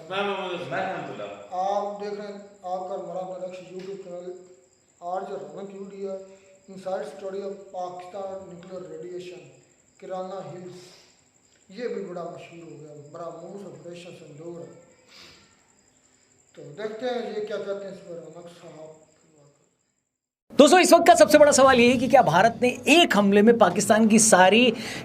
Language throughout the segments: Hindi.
मैं अहमदुल्लाह। आप देख रहे हैं आपका हमारा next YouTube channel RJ Raunak यूडिया inside study of Pakistan nuclear radiation Kirana hills. ये भी बड़ा मशहूर हो गया, बड़ा मूस ऑपरेशन से लोग है। तो देखते हैं ये क्या कहते हैं इस पर रौनक साहब। दोस्तों इस वक्त का सबसे बड़ा सवाल यह है कि क्या भारत ने एक हमले में पाकिस्तान की सारी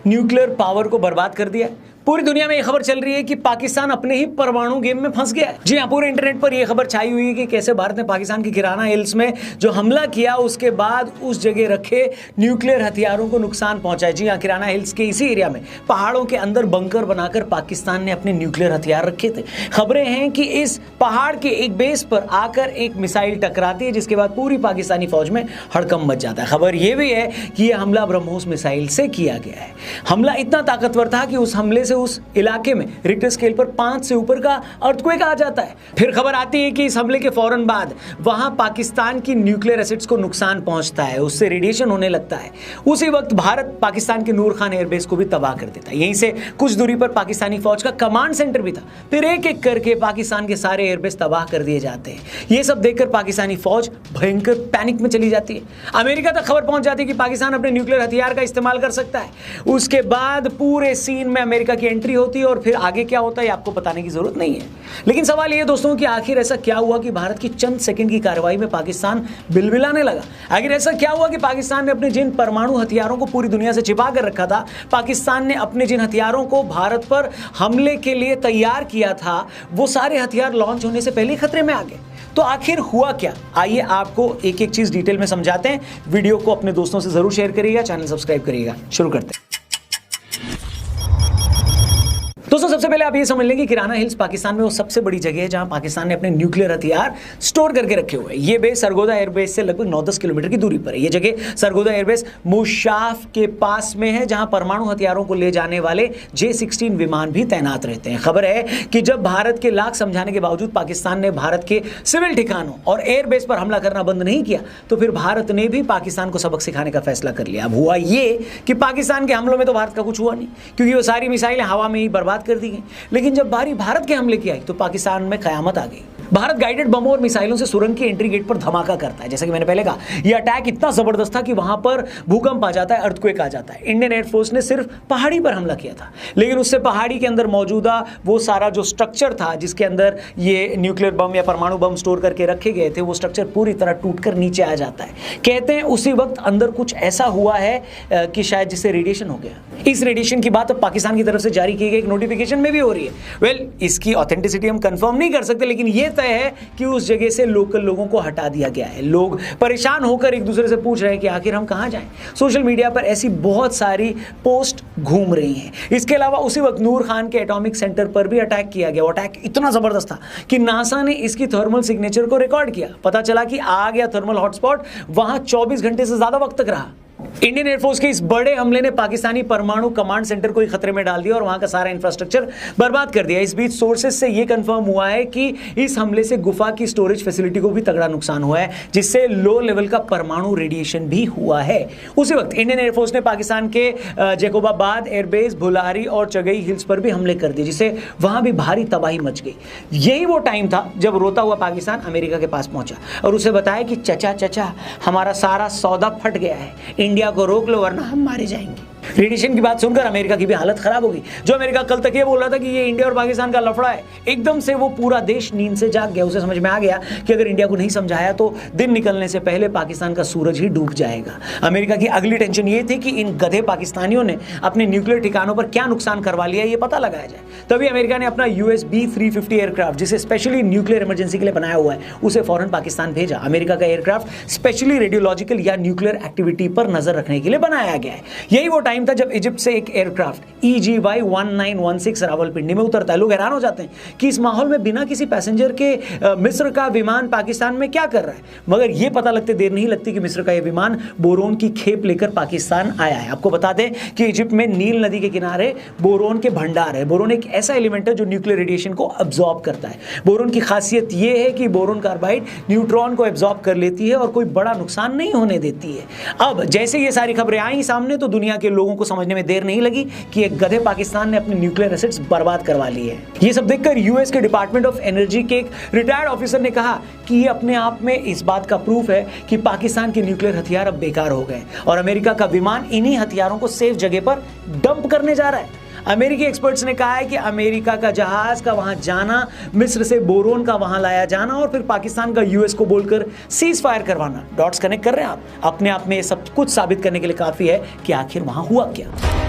न्यूक्लियर पावर को बर्बाद कर दिया है। पूरी दुनिया में यह खबर चल रही है कि पाकिस्तान अपने ही परमाणु गेम में फंस गया है। जी हाँ, पूरे इंटरनेट पर यह खबर छाई हुई है कि कैसे भारत ने पाकिस्तान की किराना हिल्स में जो हमला किया उसके बाद उस जगह रखे न्यूक्लियर हथियारों को नुकसान पहुंचाया। जी हाँ, किराना हिल्स के इसी एरिया में पहाड़ों के अंदर बंकर बनाकर पाकिस्तान ने अपने न्यूक्लियर हथियार रखे थे। खबरें हैं कि इस पहाड़ के एक बेस पर आकर एक मिसाइल टकराती है जिसके बाद पूरी पाकिस्तानी फौज में हड़कंप मच जाता है। खबर यह भी है कि यह हमला ब्रह्मोस मिसाइल से किया गया है। हमला इतना ताकतवर था कि उस हमले से उस इलाके में रिक्टर स्केल पर 5 से ऊपर का अर्थक्वेक आ जाता है। फिर खबर आती है कि इस हमले के फौरन बाद वहां पाकिस्तान की न्यूक्लियर एसिड्स को नुकसान पहुंचता है, उससे रेडिएशन होने लगता है। उसी वक्त भारत पाकिस्तान के नूर खान एयरबेस को भी तबाह कर देता है। यहीं से कुछ दूरी पर पाकिस्तानी फौज का कमांड सेंटर भी था। फिर एक एक करके पाकिस्तान के सारे एयरबेस तबाह कर दिए जाते हैं। यह सब देखकर पाकिस्तानी फौज भयंकर पैनिक में चली जाती है। अमेरिका तक खबर पहुंच जाती है कि पाकिस्तान अपने न्यूक्लियर हथियार का इस्तेमाल कर सकता है। उसके बाद पूरे सीन में अमेरिका की एंट्री होती है और फिर आगे क्या होता है आपको बताने की जरूरत नहीं है। लेकिन सवाल यह दोस्तों कि आखिर ऐसा क्या हुआ कि भारत की चंद सेकंड की कार्रवाई में पाकिस्तान बिलबिलाने लगा। आखिर ऐसा क्या हुआ कि पाकिस्तान ने अपने जिन परमाणु हथियारों को पूरी दुनिया से छिपा कर रखा था, पाकिस्तान ने अपने जिन हथियारों को भारत पर हमले के लिए तैयार किया था, वो सारे हथियार लॉन्च होने से पहले खतरे में आ गए। तो आखिर हुआ क्या, आइए आपको एक एक चीज डिटेल में समझाते हैं। वीडियो को अपने दोस्तों से जरूर शेयर करिएगा, चैनल सब्सक्राइब करिएगा। शुरू करते हैं। दोस्तों सबसे पहले आप ये समझ लें कि किराना हिल्स पाकिस्तान में वो सबसे बड़ी जगह है जहां पाकिस्तान ने अपने न्यूक्लियर हथियार स्टोर करके रखे हुए हैं। ये बेस सरगोदा एयरबेस से लगभग 9-10 किलोमीटर की दूरी पर है। ये जगह सरगोदा एयरबेस मुशाफ के पास में है जहां परमाणु हथियारों को ले जाने वाले J-16 विमान भी तैनात रहते हैं। खबर है कि जब भारत के लाख समझाने के बावजूद पाकिस्तान ने भारत के सिविल ठिकानों और एयरबेस पर हमला करना बंद नहीं किया तो फिर भारत ने भी पाकिस्तान को सबक सिखाने का फैसला कर लिया। अब हुआ ये कि पाकिस्तान के हमलों में तो भारत का कुछ हुआ नहीं, क्योंकि वो सारी मिसाइलें हवा में ही बर्बाद कर दी गई। लेकिन जब बारी भारत के हमले की आई तो पाकिस्तान में कयामत आ गई। भारत गाइडेड बमों और मिसाइलों से सुरंग के एंट्री गेट पर धमाका करता है। जैसा कि मैंने पहले कहा, यह अटैक इतना जबरदस्त था कि वहां पर भूकंप आ जाता है, अर्थक्वेक आ जाता है। इंडियन एयरफोर्स ने सिर्फ पहाड़ी पर हमला किया था, लेकिन उससे पहाड़ी के अंदर मौजूदा वो सारा जो स्ट्रक्चर था जिसके अंदर ये न्यूक्लियर बम या परमाणु बम स्टोर करके रखे गए थे, वो स्ट्रक्चर पूरी तरह टूटकर नीचे आ जाता है। कहते हैं उसी वक्त अंदर कुछ ऐसा हुआ है कि शायद जिससे रेडिएशन हो गया। इस रेडिएशन की बात अब पाकिस्तान की तरफ से जारी की गई एक नोटिफिकेशन में भी हो रही है। वेल, इसकी ऑथेंटिसिटी हम कंफर्म नहीं कर सकते, लेकिन यह तय है कि उस जगह से लोकल लोगों को हटा दिया गया है। लोग परेशान होकर एक दूसरे से पूछ रहे हैं कि आखिर हम कहां जाएं। सोशल मीडिया पर ऐसी बहुत सारी पोस्ट घूम रही हैं। इसके अलावा उसी वक्त नूर खान के एटॉमिक सेंटर पर भी अटैक किया गया। वो अटैक इतना जबरदस्त था कि नासा ने इसकी थर्मल सिग्नेचर को रिकॉर्ड किया। पता चला कि आग या थर्मल हॉटस्पॉट वहां 24 घंटे से ज्यादा वक्त तक रहा। इंडियन एयरफोर्स के इस बड़े हमले ने पाकिस्तानी परमाणु कमांड सेंटर को ही खतरे में डाल दिया और वहां का सारा इंफ्रास्ट्रक्चर बर्बाद कर दिया। इस बीच सोर्सेज से यह कंफर्म हुआ है कि इस हमले से गुफा की स्टोरेज फैसिलिटी को भी तगड़ा नुकसान हुआ है, जिससे लो लेवल का परमाणु रेडिएशन भी हुआ है। उसी वक्त इंडियन एयरफोर्स ने पाकिस्तान के जैकोबाबाद एयरबेस, भुलारी और चगई हिल्स पर भी हमले कर दिए, जिससे वहां भी भारी तबाही मच गई। यही वो टाइम था जब रोता हुआ पाकिस्तान अमेरिका के पास पहुंचा और उसे बताया कि चचा हमारा सारा सौदा फट गया है, इंडिया को रोक लो वरना हम मारे जाएंगे। रेडिएशन की बात सुनकर अमेरिका की भी हालत खराब हो गई। जो अमेरिका कल तक ये बोल रहा था कि ये इंडिया और पाकिस्तान का लफड़ा है, एकदम से वो पूरा देश नींद से जाग गया। उसे समझ में आ गया कि अगर इंडिया को नहीं समझाया तो दिन निकलने से पहले पाकिस्तान का सूरज ही डूब जाएगा। अमेरिका की अगली टेंशन ये थी कि इन गधे पाकिस्तानियों ने अपने न्यूक्लियर ठिकानों पर क्या नुकसान करवा लिया ये पता लगाया जाए। तभी अमेरिका ने अपना USB-350 एयरक्राफ्ट, जिसे स्पेशली न्यूक्लियर इमरजेंसी के लिए बनाया हुआ है, उसे फौरन पाकिस्तान भेजा। अमेरिका का एयरक्राफ्ट स्पेशली रेडियोलॉजिकल या न्यूक्लियर एक्टिविटी पर नजर रखने के लिए बनाया गया है। यही वो टाइम था जब इजिप्ट से एक एयरक्राफ्ट EGY-1916 रावलपिंडी में उतरता है। लोग हैरान हो जाते हैं कि इस माहौल में बिना किसी पैसेंजर के मिस्र का विमान पाकिस्तान में क्या कर रहा है, मगर यह पता लगते देर नहीं लगती कि मिस्र का यह विमान बोरोन की खेप लेकर पाकिस्तान आया है। आपको बता दें कि इजिप्ट में नील नदी के किनारे बोरोन के भंडार है। बोरोन एक ऐसा एलिमेंट है जो न्यूक्लियर रेडिएशन को अब्सॉर्ब करता है। बोरोन की खासियत यह है कि बोरोन कार्बाइड न्यूट्रॉन को अब्सॉर्ब कर लेती है और कोई बड़ा नुकसान नहीं होने देती है। अब जैसे ये सारी खबरें आई सामने तो दुनिया के लोगों को समझने में देर नहीं लगी कि एक गधे पाकिस्तान ने अपने न्यूक्लियर एसेट्स बर्बाद करवा लिए हैं। ये सब देखकर यूएस के डिपार्टमेंट ऑफ एनर्जी के एक रिटायर्ड ऑफिसर ने कहा कि ये अपने आप में इस बात का प्रूफ है कि पाकिस्तान के न्यूक्लियर हथियार अब बेकार हो गए और अमेरिका का विमान इन्हीं हथियारों को सेफ जगह पर डंप करने जा रहा है। अमेरिकी एक्सपर्ट्स ने कहा है कि अमेरिका का जहाज का वहां जाना, मिस्र से बोरोन का वहां लाया जाना और फिर पाकिस्तान का यूएस को बोलकर सीज फायर करवाना, डॉट्स कनेक्ट कर रहे हैं आप, अपने आप में सब कुछ साबित करने के लिए काफी है कि आखिर वहां हुआ क्या।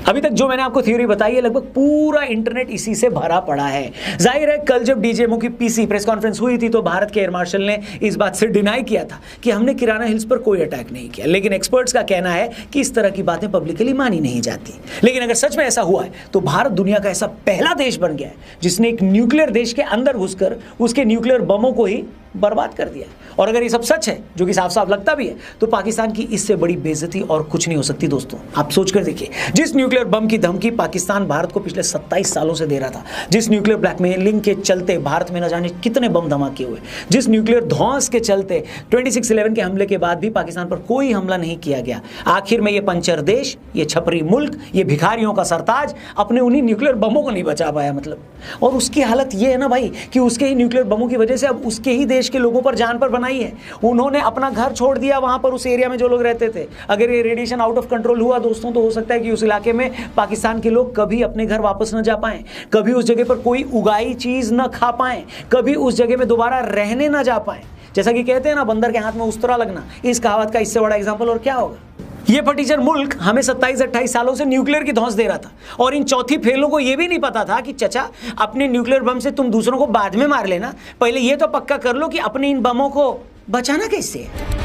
अभी तक जो मैंने आपको थ्योरी बताई है, लगभग पूरा इंटरनेट इसी से भरा पड़ा है। जाहिर है कल जब डीजीएमओ की पीसी प्रेस कॉन्फ्रेंस हुई थी तो भारत के एयर मार्शल ने इस बात से डिनाई किया था कि हमने किराना हिल्स पर कोई अटैक नहीं किया, लेकिन एक्सपर्ट्स का कहना है कि इस तरह की बातें पब्लिकली मानी नहीं जाती। लेकिन अगर सच में ऐसा हुआ है तो भारत दुनिया का ऐसा पहला देश बन गया है जिसने एक न्यूक्लियर देश के अंदर घुसकर उसके न्यूक्लियर बमों को ही बर्बाद कर दिया। और अगर ये सब सच है, जो कि साफ साफ लगता भी है, तो पाकिस्तान की इससे बड़ी बेइज्जती और कुछ नहीं हो सकती। दोस्तों आप सोचकर देखिए, जिस न्यूक्लियर बम की धमकी पाकिस्तान भारत को पिछले 27 सालों से दे रहा था, जिस न्यूक्लियर ब्लैकमेलिंग के चलते भारत में न जाने कितने बम धमाके हुए, जिस न्यूक्लियर ध्वंस के चलते 26/11 के हमले के बाद भी पाकिस्तान पर कोई हमला नहीं किया गया, आखिर में ये पंचर देश, ये छपरी मुल्क, ये भिखारियों का सरताज अपने उन्हीं न्यूक्लियर बमों को नहीं बचा पाया मतलब। और उसकी हालत ये है ना भाई कि उसके ही न्यूक्लियर बमों की वजह से अब उसके ही देश के लोगों पर जान पर बनाई है। उन्होंने अपना घर छोड़ दिया वहां पर, उस एरिया में जो लोग रहते थे। अगर ये रेडिएशन आउट ऑफ कंट्रोल हुआ दोस्तों, तो हो सकता है कि उस इलाके में पाकिस्तान के लोग कभी अपने घर वापस न जा पाएं, कभी उस जगह पर कोई उगाई चीज न खा पाएं, कभी उस जगह में दोबारा रहने न जा पाएं। जैसा कि कहते हैं ना, बंदर के हाथ में उस्तरा लगना, इस कहावत का इससे बड़ा एग्जाम्पल और क्या होगा। ये फटीचर मुल्क हमें 27-28 सालों से न्यूक्लियर की धौंस दे रहा था और इन चौथी फेलों को यह भी नहीं पता था कि चचा अपने न्यूक्लियर बम से तुम दूसरों को बाद में मार लेना, पहले ये तो पक्का कर लो कि अपने इन बमों को बचाना कैसे है।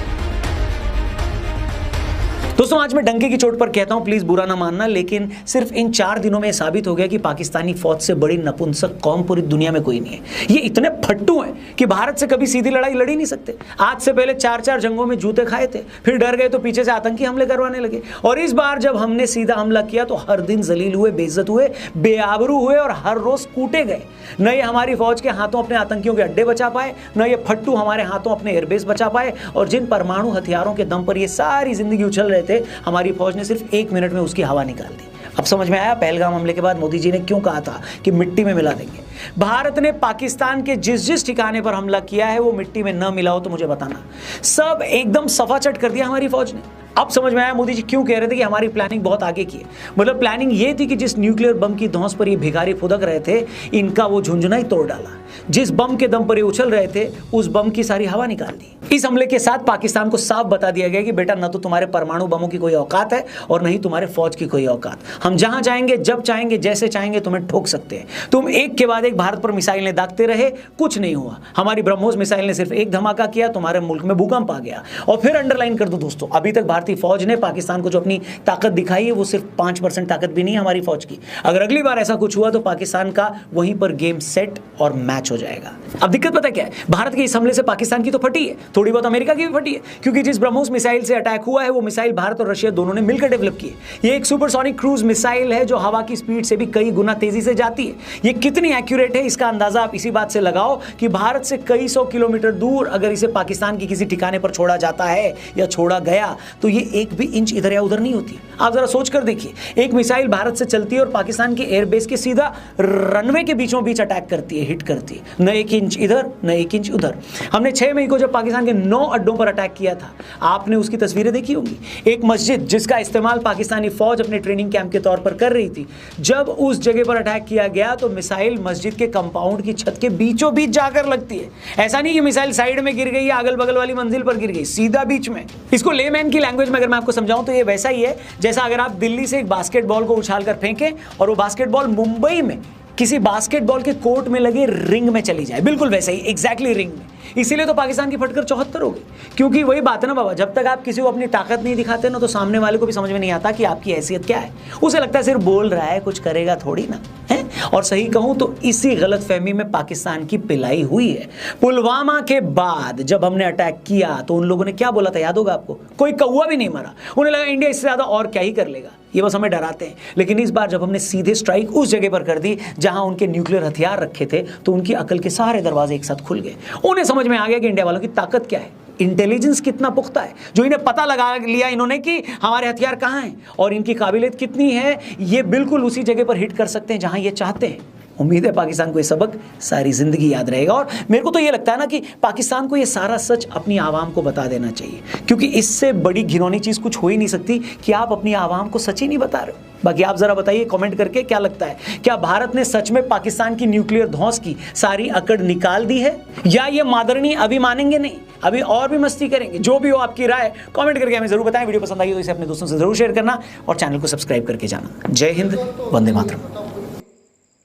दोस्तों आज मैं डंके की चोट पर कहता हूं, प्लीज बुरा ना मानना, लेकिन सिर्फ इन 4 दिनों में साबित हो गया कि पाकिस्तानी फौज से बड़ी नपुंसक कौम पूरी दुनिया में कोई नहीं है। ये इतने फट्टू हैं कि भारत से कभी सीधी लड़ाई लड़ी नहीं सकते। आज से पहले 4 जंगों में जूते खाए थे, फिर डर गए तो पीछे से आतंकी हमले करवाने लगे, और इस बार जब हमने सीधा हमला किया तो हर दिन जलील हुए, बेइज्जत हुए, बेआबरू हुए और हर रोज कूटे गए। न ये हमारी फौज के हाथों अपने आतंकियों के अड्डे बचा पाए, न ये फट्टू हमारे हाथों अपने एयरबेस बचा पाए, और जिन परमाणु हथियारों के दम पर ये सारी जिंदगी उछल रहे थे, हमारी फौज ने सिर्फ 1 मिनट में उसकी हवा निकाल दी। अब समझ में आया पहलगाम हमले के बाद मोदी जी ने क्यों कहा था कि मिट्टी में मिला देंगे। भारत ने पाकिस्तान के जिस जिस ठिकाने पर हमला किया है वो मिट्टी में न मिला हो तो मुझे बताना, सब एकदम सफाचट कर दिया हमारी फौज ने। अब समझ में आया मोदी जी क्यों कह रहे थे कि हमारी प्लानिंग बहुत आगे की है। मतलब प्लानिंग ये थी कि जिस न्यूक्लियर बम की धौंस पर ये भिखारी फुदक रहे थे, इनका वो झुंझुना ही तोड़ डाला। जिस बम के दम पर ये उछल रहे थे, उस बम की सारी हवा निकाल दी। इस हमले के साथ पाकिस्तान को साफ बता दिया गया कि बेटा न तो तुम्हारे परमाणु बमों की कोई औकात है और नहीं तुम्हारे फौज की कोई औकात। हम जहां चाहेंगे, जब चाहेंगे, जैसे चाहेंगे तुम्हें ठोक सकते हैं। तुम एक के बाद एक भारत पर मिसाइलें दागते रहे, कुछ नहीं हुआ। हमारी ब्रह्मोस मिसाइल ने सिर्फ एक धमाका किया, तुम्हारे मुल्क में भूकंप आ गया। और फिर अंडरलाइन कर दो दोस्तों, अभी तक भारतीय फौज ने पाकिस्तान को जो अपनी ताकत दिखाई है वो सिर्फ 5% ताकत भी नहीं है हमारी फौज की। अगर अगली बार ऐसा कुछ हुआ तो पाकिस्तान का वहीं पर गेम सेट और मैच हो जाएगा। अब दिक्कत पता क्या है, भारत के इस हमले से पाकिस्तान की तो फटी है, थोड़ी बहुत अमेरिका की भी फटी है, क्योंकि जिस ब्रह्मोस मिसाइल से अटैक हुआ है वो मिसाइल भारत और रशिया दोनों ने मिलकर डेवलप की है। ये एक सुपरसोनिक क्रूज मिसाइल है जो हवा की स्पीड से भी कई गुना तेजी से जाती है। ये कितनी एक्यूरेट है इसका अंदाजा आप इसी बात से लगाओ कि भारत से कई 100 किलोमीटर दूर अगर इसे पाकिस्तान की किसी ठिकाने पर छोड़ा जाता है या छोड़ा गया तो ये एक भी इंच इधर या उधर नहीं होती। आप जरा सोच कर देखिए, एक मिसाइल भारत से चलती है और पाकिस्तान के एयरबेस के सीधा रनवे के बीचों बीच अटैक करती है, हिट करती है, न 1 इंच इधर न 1 इंच उधर। हमने 6 मई को जब पाकिस्तान के 9 अड्डों पर अटैक किया था, आपने उसकी तस्वीरें देखी होंगी। एक मस्जिद जिसका इस्तेमाल पाकिस्तानी फौज अपने ट्रेनिंग कैंप के तौर पर कर रही थी, जब उस जगह पर अटैक किया गया तो मिसाइल मस्जिद के कंपाउंड की छत के बीचों बीच जाकर लगती है। ऐसा नहीं कि मिसाइल साइड में गिर गई या अगल बगल वाली मंजिल पर गिर गई, सीधा बीच में। इसको लेमैन की लैंग्वेज में अगर मैं आपको समझाऊं तो ये वैसा ही है जैसा अगर आप दिल्ली से एक बास्केटबॉल को उछालकर फेंकें और वो बास्केटबॉल मुंबई में किसी बास्केटबॉल के कोर्ट में लगे रिंग में चली जाए, बिल्कुल वैसे ही, एग्जैक्टली रिंग में। इसीलिए तो पाकिस्तान की फटकर 74 हो गई, क्योंकि वही बात है ना बाबा, जब तक आप किसी को अपनी ताकत नहीं दिखाते ना तो सामने वाले को भी समझ में नहीं आता कि आपकी हैसियत क्या है। उसे लगता है सिर्फ बोल रहा है, कुछ करेगा थोड़ी ना है। और सही कहूं तो इसी गलतफहमी में पाकिस्तान की पिलाई हुई है। पुलवामा के बाद जब हमने अटैक किया तो उन लोगों ने क्या बोला था, याद होगा आपको? कोई कौवा भी नहीं मरा। उन्हें लगा इंडिया इससे ज्यादा और क्या ही कर लेगा, ये बस हमें डराते हैं। लेकिन इस बार जब हमने सीधे स्ट्राइक उस जगह पर कर दी जहां उनके न्यूक्लियर हथियार रखे थे, तो उनकी अकल के सारे दरवाजे एक साथ खुल गए। उन्हें समझ में आ गया कि इंडिया वालों की ताकत क्या है। इंटेलिजेंस कितना पुख्ता है, जो इन्हें पता लगा लिया इन्होंने कि हमारे हथियार कहाँ हैं और इनकी काबिलियत कितनी है, ये बिल्कुल उसी जगह पर हिट कर सकते हैं जहां ये चाहते हैं। उम्मीद है पाकिस्तान को ये सबक सारी ज़िंदगी याद रहेगा। और मेरे को तो ये लगता है ना कि पाकिस्तान को ये सारा सच अपनी आवाम को बता देना चाहिए, क्योंकि इससे बड़ी घिनौनी चीज़ कुछ हो ही नहीं सकती कि आप अपनी आवाम को सच ही नहीं बता रहे हो। बाकी आप ज़रा बताइए कमेंट करके, क्या लगता है, क्या भारत ने सच में पाकिस्तान की न्यूक्लियर धौंस की सारी अकड़ निकाल दी है, या ये मादरनी अभी मानेंगे नहीं, अभी और भी मस्ती करेंगे? जो भी हो आपकी राय कमेंट करके हमें ज़रूर बताएं। वीडियो पसंद आई तो इसे अपने दोस्तों से ज़रूर शेयर करना और चैनल को सब्सक्राइब करके जाना। जय हिंद, वंदे मातरम।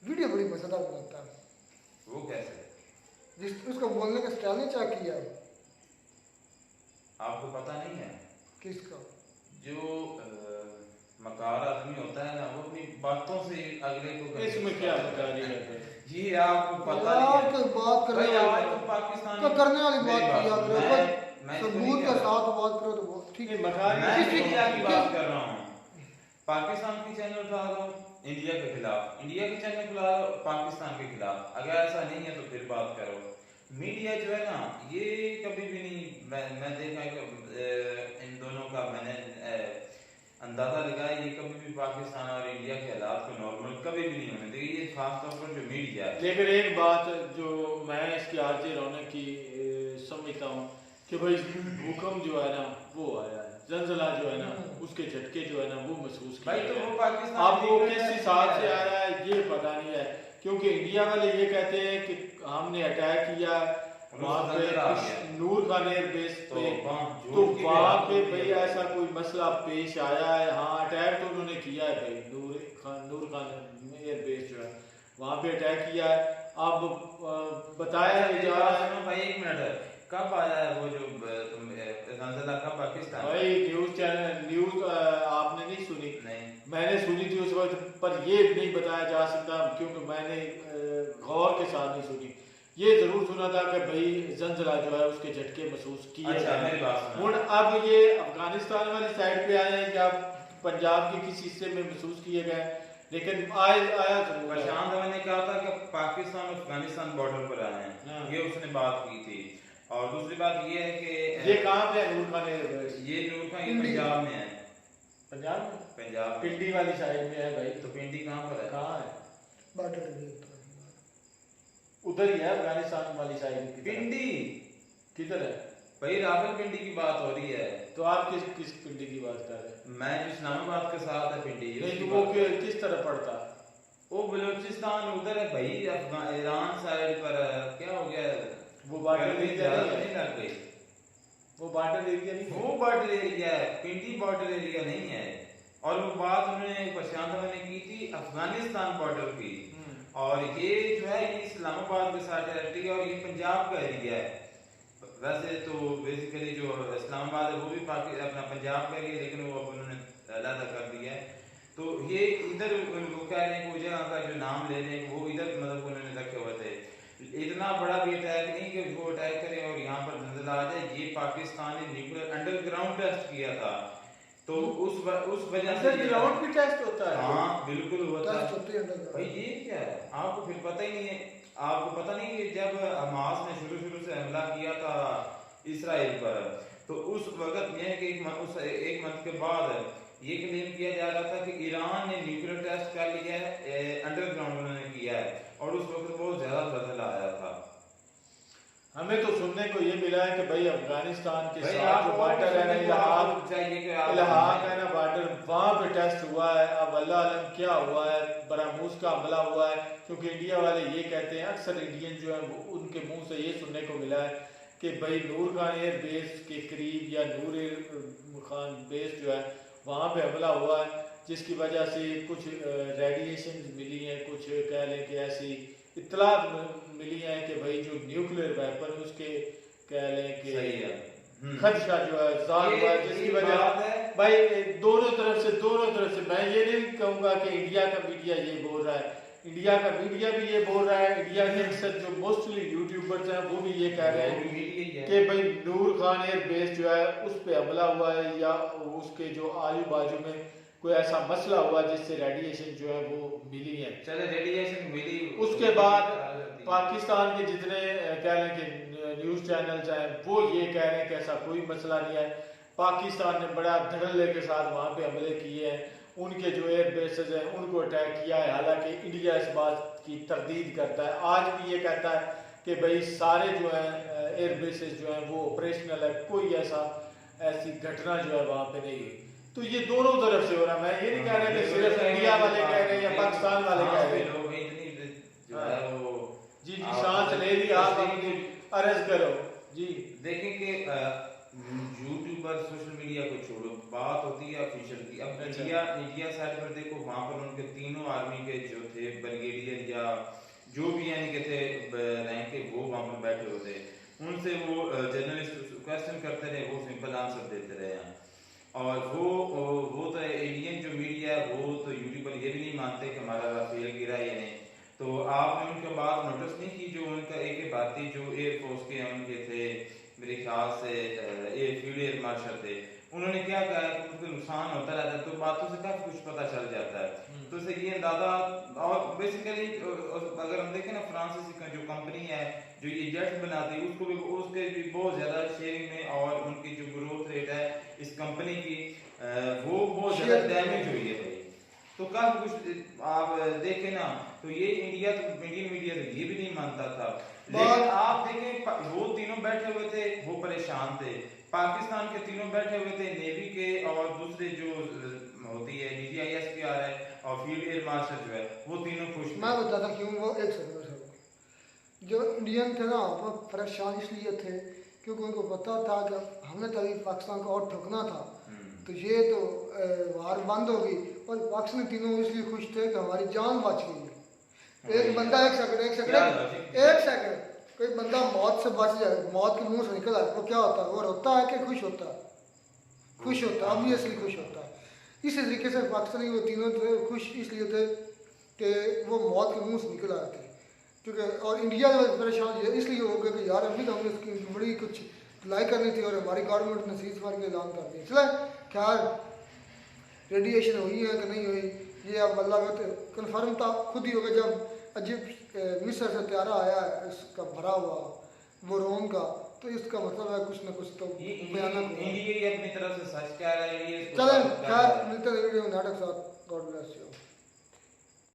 वीडियो बड़ी मजेदार बनाता है। वो कैसे? जिस उसका बोलने का स्टाइल नहीं क्या किया है। आपको पता नहीं है? किसका? जो मकार आदमी होता है ना, वो अपनी बातों से अगले को इसमें क्या मकारी है? जी आपको पता नहीं है। कोई बात करने भाई, आज तो वाली पाकिस्तान तो करने वाली बात मेरी किया करो, मैं सबूत के साथ बात करो तो वो ठीक है। मकारी मैं किसी इंडिया की बात कर रहा हूँ। पाकिस्तान की चैनल उठा रहा हूँ इंडिया के खिलाफ, इंडिया के चैनल खुला रहा हूँ पाकिस्तान के खिलाफ। अगर ऐसा नहीं है तो फिर बात करो। मीडिया जो है ना, ये कभी भी नहीं, मैं देखा है कि इन दोनों का मैंने अंदाजा लगाया, ये कभी भी पाकिस्तान और इंडिया के हालात को नॉर्मल कभी भी नहीं होने देगी। ये खासतौर पर जो मीडिया है। लेकिन एक बात जो मैं इसकी आरजे रौनक की समझता हूँ कि भाई भूकंप जो है ना वो आया है, जलजला जो है ना उसके झटके जो है ना वो महसूस भाई तो वो पाकिस्तान अब वो किस हिसाब से आ रहा है ये पता नहीं है, क्योंकि इंडिया वाले ये कहते हैं कि हमने अटैक किया वहाँ पे नूर खान एयरबेस पे, तो वहाँ पे भाई ऐसा कोई मसला पेश आया है? हाँ, अटैक तो उन्होंने किया है भाई, नूर खान एयरबेस जो है वहाँ पे अटैक किया है। अब बताया जा रहा है भाई, एक मिनट, कब आया है वो जो जलजला कब पाकिस्तान? भाई न्यूज चैनल न्यूज आपने नहीं सुनी? नहीं, मैंने सुनी थी उस वक्त, पर ये नहीं बताया जा सकता क्योंकि मैंने गौर के साथ नहीं सुनी। ये जरूर सुना था कि भाई जलजला जो है उसके झटके महसूस किए। अच्छा, मेरी बात सुनो। और अब ये अफगानिस्तान वाली साइड पे आए हैं, क्या पंजाब के किसी हिस्से में महसूस किए गए, लेकिन आया जरूर। प्रशांत धवन ने कहा था कि पाकिस्तान और अफगानिस्तान बॉर्डर पर आए हैं, हाँ। ये उसने बात की थी। और दूसरी बात ये है कि ये कहाँ पे है नूर खान एयरबेस? ये नूर खान ये पंजाब में है। पंजाब में? पंजाब पिंडी वाली साइड में है भाई। तो पिंडी कहाँ पर है? कहाँ है? बाटर भी होता है। उधर ही है अफगानिस्तान वाली साइड। पिंडी किधर है भाई? रावलपिंडी की बात हो रही है। तो आप किस पिंडी की बात कर रहे हैं? मैं जो इस्लामाबाद के साथ है पिंडी, नहीं उसकी तो वो बात- किस तरह पड़ता? वो बलूचिस्तान उधर है भाई, ईरान साइड पर है। क्या हो गया? वो बॉर्डर गर्मी एरिया ज्यादा नहीं नहीं है? लग गई? वो बॉर्डर एरिया नहीं है? वो बॉर्डर एरिया है, पिंडी बॉर्डर एरिया नहीं है। और वो बात उन्होंने प्रशांत धवन ने की थी अफगानिस्तान बॉर्डर की। और ये जो है ये इस्लामाबाद के साथ टेरिटरी है और ये पंजाब का एरिया है। वैसे तो बेसिकली जो इस्लामाबाद है वो भी अपना पंजाब का एरिया है, लेकिन वो अब उन्होंने अलग कर दिया है। तो ये इधर वो कह रहे हैं कि जगह का जो नाम ले रहे हैं वो इधर मतलब उन्होंने रखे हुए थे। इतना बड़ा भी अटैक नहीं कि वो अटैक करे और यहाँ पर जलजला आ जाए। ये पाकिस्तान ने न्यूक्लियर अंडरग्राउंड टेस्ट किया था, तो उस वजह से ग्राउंड पे टेस्ट होता है। हाँ बिल्कुल होता टेस्ट है होते हैं अंडरग्राउंड। भाई। ये क्या है, आपको फिर पता ही नहीं है? आपको पता नहीं कि जब हमास ने शुरू से हमला किया था इसराइल पर, तो उस वक्त यह कि एक मंथ के बाद ये क्लेम किया जा रहा था कि ईरान ने न्यूक्लियर टेस्ट कर लिया है, अंडरग्राउंड उन्होंने किया है, और उस वक्त बहुत ज्यादा जलजला आया था। हमें तो सुनने को ये मिला है कि भाई अफगानिस्तान के भाई साथ जो बॉर्डर है ना, इलाहाक है ना बॉर्डर, वहाँ पे टेस्ट हुआ है। अब अल्लाह आलम क्या हुआ है, बरामूस का हमला हुआ है, क्योंकि इंडिया वाले ये कहते हैं, अक्सर इंडियन जो है उनके मुंह से ये सुनने को मिला है कि भाई नूर खान एयर बेस के करीब या नूर खान बेस जो है वहाँ पे हमला हुआ है, जिसकी वजह से कुछ रेडिएशन मिली है, कुछ कह लें कि ऐसी इत्तलात मिली है कि भाई जो न्यूक्लियर वेपन उसके कह लें कि खदशा जो है जाहिर हुआ है, जिसकी वजह भाई दोनों तरफ से मैं ये नहीं कहूँगा कि इंडिया का मीडिया ये बोल रहा है, इंडिया का मीडिया भी ये बोल रहा है, इंडिया के अक्सर जो मोस्टली यूट्यूबर्स हैं वो भी ये कह रहे हैं कि भाई नूर खान एयर बेस जो है उस पे हमला हुआ है या उसके जो आजू बाजू में कोई ऐसा मसला हुआ जिससे रेडिएशन जो है वो मिली है। चले रेडिएशन मिली, उसके बाद पाकिस्तान के जितने कह लें कि न्यूज़ चैनल्स हैं वो ये कह रहे हैं कि ऐसा कोई मसला नहीं है। पाकिस्तान ने बड़ा धड़ल्ले के साथ वहाँ पे हमले किए हैं, उनके जो एयर बेसेस हैं उनको अटैक किया है। हालांकि इंडिया इस बात की तरदीद करता है, आज भी ये कहता है कि भाई सारे जो हैं एयर बेसेस जो हैं वो ऑपरेशनल है, कोई ऐसी घटना जो है वहाँ पे नहीं हुई। तो ये दोनों तरफ से हो रहा है। मैं ये नहीं कह रहा कि सिर्फ इंडिया वाले कह रहे हैं या पाकिस्तान वाले कह रहे हैं। जी जी शांत ले ली, आप अपनी अर्ज करो जी। देखें कि यूट्यूबर सोशल मीडिया को छोड़ो, बात होती है ऑफिशियल की। अब इंडिया साइड पर देखो, वहाँ पर उनके तीनों आर्मी के जो थे ब्रिगेडियर या जो भी यानी कि थे रैंक के, वो वहाँ पर बैठे होते, उनसे वो जर्नलिस्ट क्वेश्चन करते रहे, वो सिंपल आंसर देते रहे हैं। और वो तो इंडियन जो मीडिया है वो तो यूट्यूबर ये भी नहीं मानते कि हमारा राफेल गिरा ये नहीं। तो आपने उनके बात नोटिस नहीं की, जो उनका एक भारतीय जो एयरफोर्स के उनके थे, मेरे ख्याल से फील्ड एयर मार्शल थे, उन्होंने क्या कहा कि उनको नुकसान होता रहता है, तो बातों से काफी कुछ पता चल जाता है। तो इससे ये अंदाजा, और बेसिकली अगर हम देखें ना, फ्रांसीसी का जो कंपनी है जो ये जेट बनाती है, उसके भी बहुत ज्यादा शेयरिंग में, और उनकी जो ग्रोथ रेट है इस कंपनी की वो बहुत ज्यादा डैमेज हुई है भाई। तो काफी कुछ आप देखें ना, तो ये इंडियन मीडिया तो ये भी नहीं मानता था। लेकिन आप देखें वो तीनों बैठे हुए थे, वो परेशान थे। पाकिस्तान के तीनों बैठे हुए थे, नेवी के और दूसरे जो होती है DGIS की आ रहा है और फील्ड एयर मार्शल जो है, वो तीनों खुश थे। मैं बताता क्यों वो एक सेकंड जो इंडियन थे ना वो परेशान इसलिए थे क्योंकि उनको पता था कि हमने तभी पाकिस्तान को और ठोकना था, तो ये तो वार बंद होगी। और पाकिस्तान तीनों इसलिए खुश थे कि हमारी जान बच गई। एक बंदा एक सेकंड कोई बंदा मौत से बच जाए, मौत के मुंह से निकल आए, तो क्या होता है? वो रोता है कि खुश होता है? खुश होता है, ऑब्वियसली खुश होता है। इसी तरीके से पाकिस्तानी वो तीनों थे खुश इसलिए थे कि वो मौत के मुंह से निकल आए थे। क्योंकि और इंडिया में परेशान इसलिए हो गया कि यार अभी तो हमने इसकी बड़ी कुछ लाई करनी थी और हमारी गवर्नमेंट ने सीज फायर के ऐलान कर दिया। चले खैर रेडिएशन हुई है कि नहीं हुई ये अब अल्लाह का कन्फर्म था खुद ही होगा। जब अजीब मिस्र से त्यारा आया है इसका भरा हुआ वो रोम का, तो इसका मतलब है कुछ ना कुछ तो इंडिया अपनी तरफ से सच कह रहा है। चले खैर मिलते हैं वीडियो नाटक साथ।